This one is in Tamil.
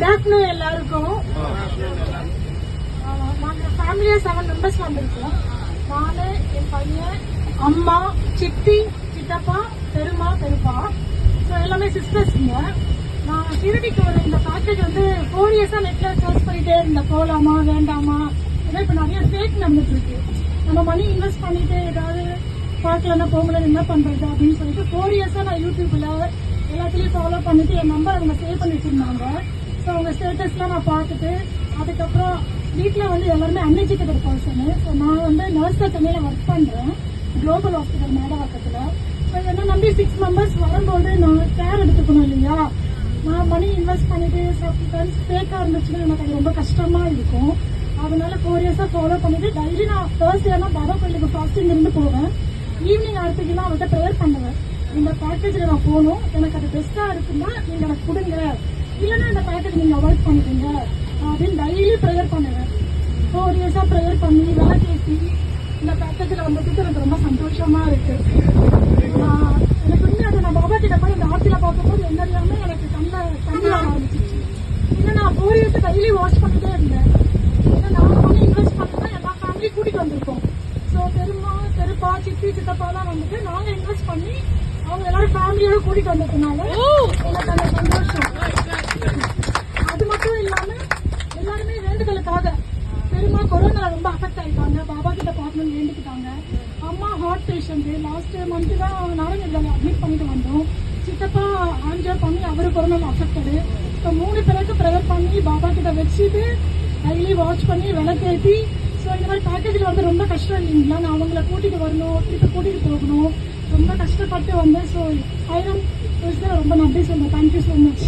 எல்லாருக்கும் நாங்க ஃபேமிலியா 7 மெம்பர்ஸ் வந்திருக்கோம். நானு, என் பையன், அம்மா, சித்தி, சித்தப்பா, பெருமா, பெருப்பா, எல்லாமே சிஸ்டர்ஸ்ங்க. நான் ஷிரடிக்கு வர இந்த பேக்கேஜ் 4 இயர்ஸா நெட்ல சர்ச் பண்ணிட்டே இருந்தேன், போலாமா வேண்டாமா. ஏன்னா இப்ப நிறைய ஃபேக் நடந்துட்டு இருக்கு. நம்ம மணி இன்வெஸ்ட் பண்ணிட்டு ஏதாவது பார்க்கலன்னா போகல என்ன பண்றது அப்படின்னு சொல்லிட்டு 4 இயர்ஸா நான் யூடியூப்ல எல்லாத்துலயும் ஃபாலோ பண்ணிட்டு என் நம்பர் அவங்க சேவ் பண்ணி வச்சிருந்தாங்க. ஸோ அவங்க ஸ்டேட்டஸ்லாம் நான் பார்த்துட்டு அதுக்கப்புறம் வீட்டில் எல்லாருமே அன்எஜுகேட்டட் பர்சனு. ஸோ நான் நர்ஸை சென்னையில் ஒர்க் பண்ணுறேன், குளோபல் ஹாஸ்பிட்டல் மேடவாக்கத்தில். ஸோ என்ன நம்பி 6 மெம்பர்ஸ் வரும்போது நான் கேர் எடுத்துக்கணும் இல்லையா. நான் மணி இன்வெஸ்ட் பண்ணிட்டு சப்ஸ்டன்ஸ் ஃபேக்காக இருந்துச்சுன்னா எனக்கு அது ரொம்ப கஷ்டமா இருக்கும். அதனால 4 இயர்ஸா ஃபாலோ பண்ணிட்டு டெய்லி நான் தேர்ஸ்டேனா பாபா கோயிலுக்கு ஃபாஸ்டிங் இருந்து போவேன். ஈவினிங் ஆர்த்திக்கெல்லாம் அவர்கிட்ட ப்ரேயர் பண்ணுவேன். இந்த பேக்கேஜ்ல நான் போகணும், எனக்கு அது பெஸ்டா இருக்குன்னா நீங்க எனக்கு கொடுங்க, இல்லைன்னா இந்த பேக்கேஜ் நீங்க அவாய்ட் பண்ணிக்கோங்க அப்படின்னு டெய்லி ப்ரேயர் பண்ணுவேன். 4 இயர்ஸா ப்ரேயர் பண்ணி வேலை பேசி இந்த பேக்கேஜ்ல வந்ததுக்கு எனக்கு ரொம்ப சந்தோஷமா இருக்கு. எனக்கு அதை நான் பாபா கிட்ட போய் இந்த ஆட்சியில பார்க்கும்போது எல்லாமே எனக்கு தண்ணி வர ஆரம்பிச்சிச்சு. இல்லை நான் 4 இயர்ஸ் டெய்லி வாஷ் பண்ணிட்டே இருந்தேன். ஏன்னா நான் மணி இன்வெஸ்ட் பண்ணா எல்லா ஃபேமிலி கூட்டிட்டு வந்திருக்கோம். ஸோ பெருமா, பெருப்பா, சித்தி, சித்தப்பாலாம் நாங்க இன்வெஸ்ட் பண்ணி அவங்க எல்லாரும் ஃபேமிலியோட கூட்டிட்டு வந்ததுனால எனக்கு அந்த சந்தோஷம். அது மட்டும் இல்லாம எல்லாருமே வேண்டுதலுக்காக, பெருமா கொரோனா ரொம்ப அஃபெக்ட் ஆயிட்டாங்க, பாபா கிட்ட பார்க்கணும்னு வேண்டிக்கிட்டாங்க. அம்மா ஹார்ட் பேஷண்ட், லாஸ்ட் மந்த் தான் நாராயணகிரியில் அட்மிட் பண்ணிட்டு வந்தோம். சித்தப்பா ஆன்ஜியோ பண்ணி அவரு கொரோனாவில் அஃபெக்டடு. ஸோ 3 பேருக்கு ப்ரேயர் பண்ணி பாபா கிட்ட வச்சுட்டு டெய்லி வாட்ச் பண்ணி விளக்கேற்றி. ஸோ இந்த மாதிரி பேக்கேஜில் ரொம்ப கஷ்டம் இல்லைங்களா. நான் அவங்கள கூட்டிட்டு வரணும், திருப்பி கூட்டிட்டு போகணும், ரொம்ப கஷ்டப்பட்டு வந்தேன். ஸோ 1000 ரொம்ப நன்றி சொல்லுவேன். Thank you so much.